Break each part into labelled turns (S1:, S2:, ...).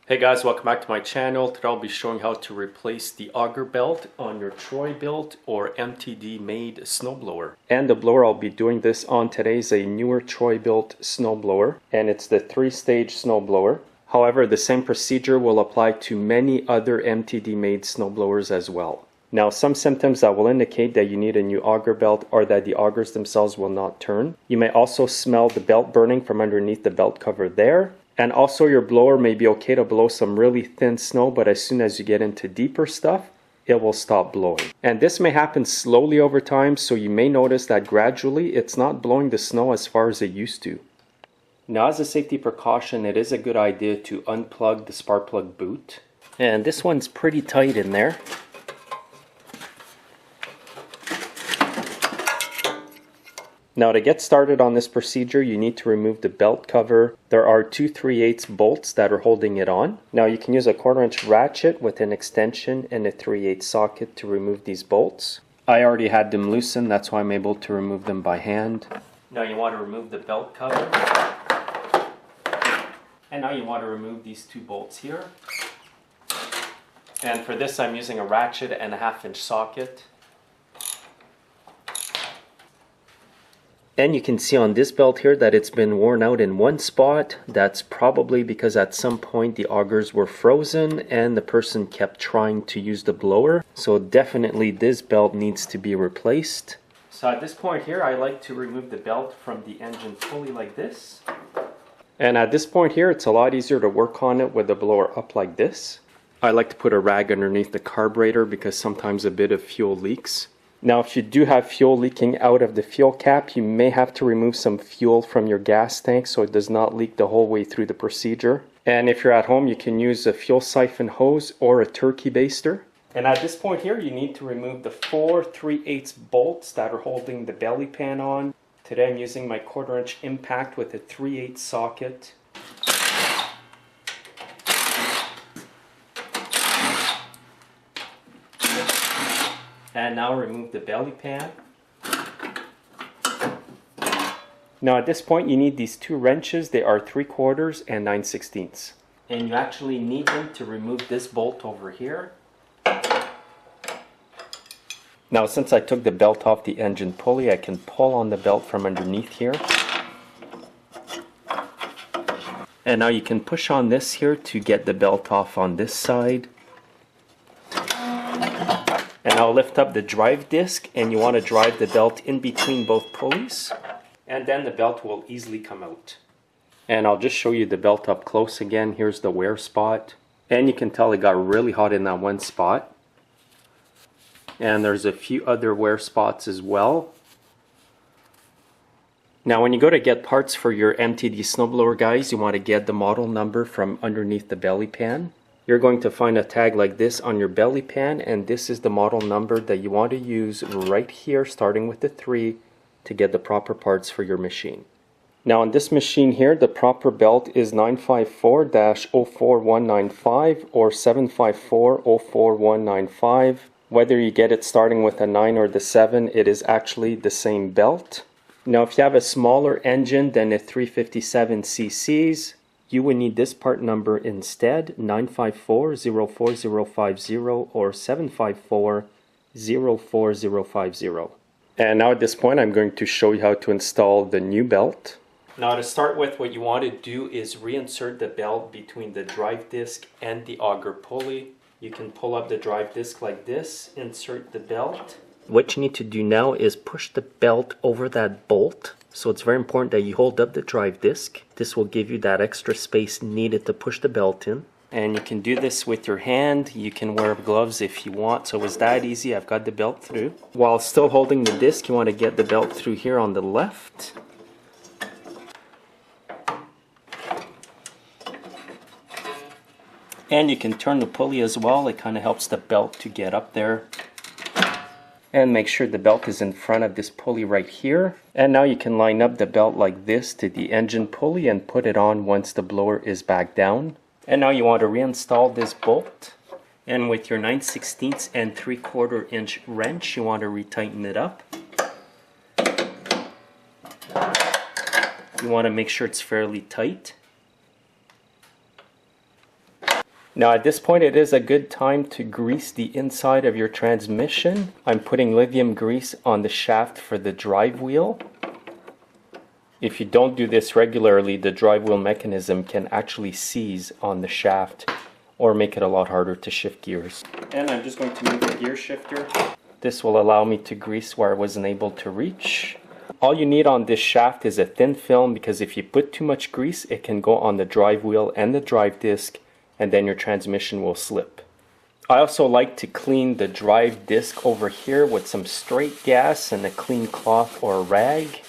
S1: Hey guys, welcome back to my channel. Today I'll be showing how to replace the auger belt on your Troy-bilt or MTD made snowblower. And the blower I'll be doing this on today is a newer Troy-bilt snowblower, and it's the 3-stage snowblower. However, the same procedure will apply to many other MTD made snowblowers as well. Now, some symptoms that will indicate that you need a new auger belt are that the augers themselves will not turn. You may also smell the belt burning from underneath the belt cover there. And also your blower may be okay to blow some really thin snow, but as soon as you get into deeper stuff, it will stop blowing. And this may happen slowly over time, so you may notice that gradually it's not blowing the snow as far as it used to. Now, as a safety precaution, it is a good idea to unplug the spark plug boot. And this one's pretty tight in there. Now, to get started on this procedure, you need to remove the belt cover. There are 2 3/8 bolts that are holding it on. Now, you can use a 1/4-inch ratchet with an extension and a 3/8 socket to remove these bolts. I already had them loosened, that's why I'm able to remove them by hand. Now you want to remove the belt cover. And now you want to remove these 2 bolts here. And for this, I'm using a ratchet and a 1/2-inch socket. And you can see on this belt here that it's been worn out in one spot. That's probably because at some point the augers were frozen and the person kept trying to use the blower. So definitely this belt needs to be replaced. So at this point here, I like to remove the belt from the engine pulley like this. And at this point here, it's a lot easier to work on it with the blower up like this. I like to put a rag underneath the carburetor because sometimes a bit of fuel leaks. Now, if you do have fuel leaking out of the fuel cap, you may have to remove some fuel from your gas tank so it does not leak the whole way through the procedure. And if you're at home, you can use a fuel siphon hose or a turkey baster. And at this point here, you need to remove the 4 3/8 bolts that are holding the belly pan on. Today I'm using my 1/4-inch impact with a 3/8 socket. And now remove the belly pan. Now at this point you need these 2 wrenches. They are 3/4 and 9/16. And you actually need them to remove this bolt over here. Now, since I took the belt off the engine pulley, I can pull on the belt from underneath here. And now you can push on this here to get the belt off on this side. And I'll lift up the drive disc, and you want to drive the belt in between both pulleys, and then the belt will easily come out. And I'll just show you the belt up close again. Here's the wear spot, and you can tell it got really hot in that one spot. And there's a few other wear spots as well. Now, when you go to get parts for your MTD snowblower, guys, you want to get the model number from underneath the belly pan. You're going to find a tag like this on your belly pan, and this is the model number that you want to use right here, starting with the 3, to get the proper parts for your machine. Now, on this machine here, the proper belt is 954-04195 or 754-04195. Whether you get it starting with a 9 or the 7, it is actually the same belt. Now, if you have a smaller engine than a 357 cc's, you would need this part number instead, 954-04050 or 754-04050. And now at this point, I'm going to show you how to install the new belt. Now, to start with, what you want to do is reinsert the belt between the drive disc and the auger pulley. You can pull up the drive disc like this, insert the belt. What you need to do now is push the belt over that bolt. So it's very important that you hold up the drive disc. This will give you that extra space needed to push the belt in. And you can do this with your hand. You can wear gloves if you want. So it's that easy. I've got the belt through. While still holding the disc, you want to get the belt through here on the left. And you can turn the pulley as well. It kind of helps the belt to get up there. And make sure the belt is in front of this pulley right here. And now you can line up the belt like this to the engine pulley and put it on once the blower is back down. And now you want to reinstall this bolt. And with your 9/16 and 3/4-inch wrench, you want to retighten it up. You want to make sure it's fairly tight. Now at this point it is a good time to grease the inside of your transmission. I'm putting lithium grease on the shaft for the drive wheel. If you don't do this regularly, the drive wheel mechanism can actually seize on the shaft or make it a lot harder to shift gears. And I'm just going to move the gear shifter. This will allow me to grease where I wasn't able to reach. All you need on this shaft is a thin film, because if you put too much grease, it can go on the drive wheel and the drive disc, and then your transmission will slip. I also like to clean the drive disc over here with some straight gas and a clean cloth or a rag.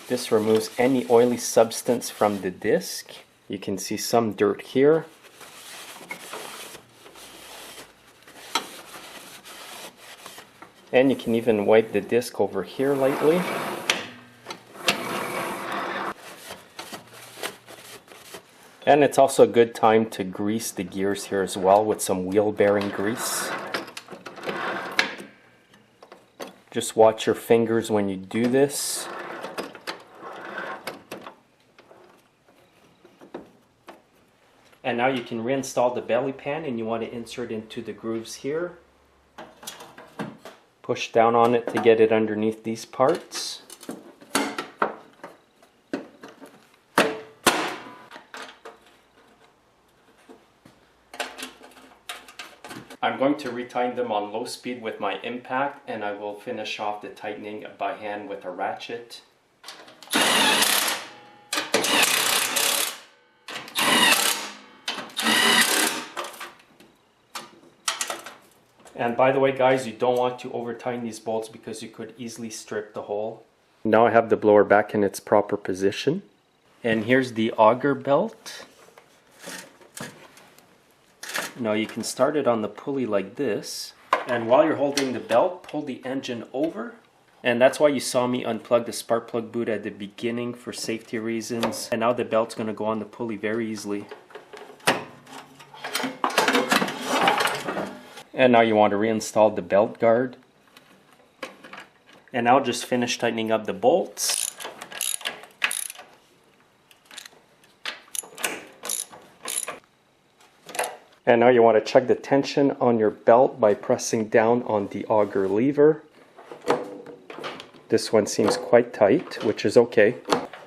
S1: This removes any oily substance from the disc. You can see some dirt here. And you can even wipe the disc over here lightly. And it's also a good time to grease the gears here as well with some wheel bearing grease. Just watch your fingers when you do this. And now you can reinstall the belly pan, and you want to insert into the grooves here. Push down on it to get it underneath these parts. I'm going to retighten them on low speed with my impact, and I will finish off the tightening by hand with a ratchet. And by the way guys, you don't want to over tighten these bolts because you could easily strip the hole. Now I have the blower back in its proper position. And here's the auger belt. Now you can start it on the pulley like this. And while you're holding the belt, pull the engine over. And that's why you saw me unplug the spark plug boot at the beginning for safety reasons. And now the belt's going to go on the pulley very easily. And now you want to reinstall the belt guard. And now just finish tightening up the bolts. And now you want to check the tension on your belt by pressing down on the auger lever. This one seems quite tight, which is okay.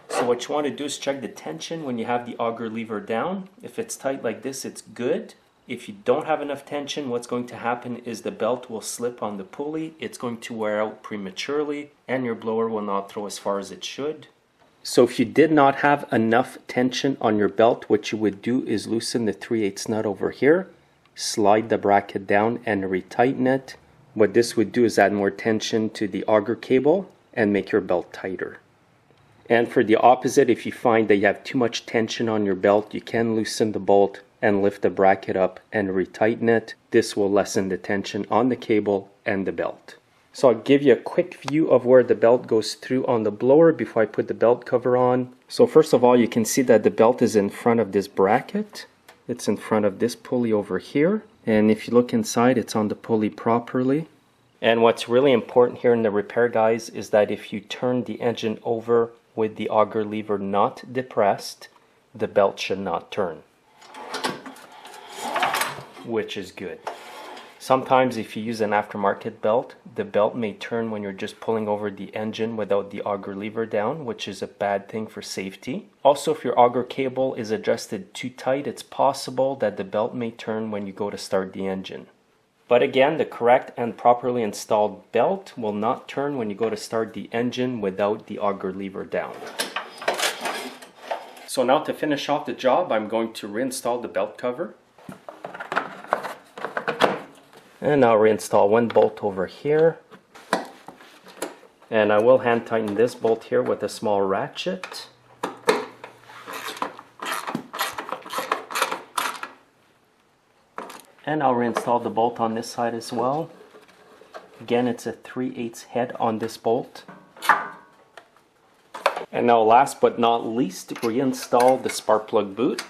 S1: So what you want to do is check the tension when you have the auger lever down. If it's tight like this, it's good. If you don't have enough tension, what's going to happen is the belt will slip on the pulley, it's going to wear out prematurely, and your blower will not throw as far as it should. So if you did not have enough tension on your belt, what you would do is loosen the 3/8 nut over here, slide the bracket down and retighten it. What this would do is add more tension to the auger cable and make your belt tighter. And for the opposite, if you find that you have too much tension on your belt, you can loosen the bolt and lift the bracket up and retighten it. This will lessen the tension on the cable and the belt. So I'll give you a quick view of where the belt goes through on the blower before I put the belt cover on. So first of all, you can see that the belt is in front of this bracket. It's in front of this pulley over here. And if you look inside, it's on the pulley properly. And what's really important here in the repair, guys, is that if you turn the engine over with the auger lever not depressed, the belt should not turn, which is good. Sometimes if you use an aftermarket belt, the belt may turn when you're just pulling over the engine without the auger lever down, which is a bad thing for safety. Also, if your auger cable is adjusted too tight, it's possible that the belt may turn when you go to start the engine. But again, the correct and properly installed belt will not turn when you go to start the engine without the auger lever down. So now to finish off the job, I'm going to reinstall the belt cover. And I'll reinstall one bolt over here. And I will hand tighten this bolt here with a small ratchet. And I'll reinstall the bolt on this side as well. Again, it's a 3/8 head on this bolt. And now last but not least, reinstall the spark plug boot.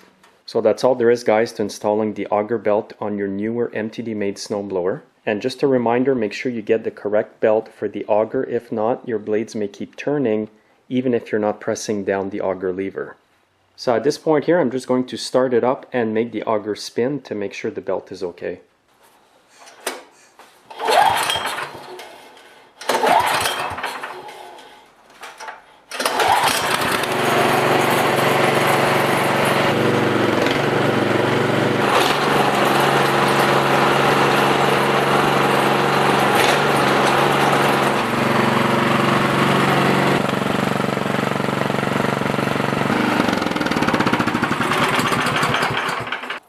S1: So that's all there is, guys, to installing the auger belt on your newer MTD made snowblower. And just a reminder, make sure you get the correct belt for the auger. If not, your blades may keep turning even if you're not pressing down the auger lever. So at this point here, I'm just going to start it up and make the auger spin to make sure the belt is okay.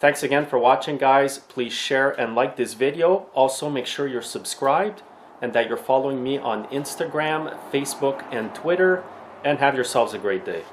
S1: Thanks again for watching, guys. Please share and like this video. Also, make sure you're subscribed and that you're following me on Instagram, Facebook, and Twitter. And have yourselves a great day.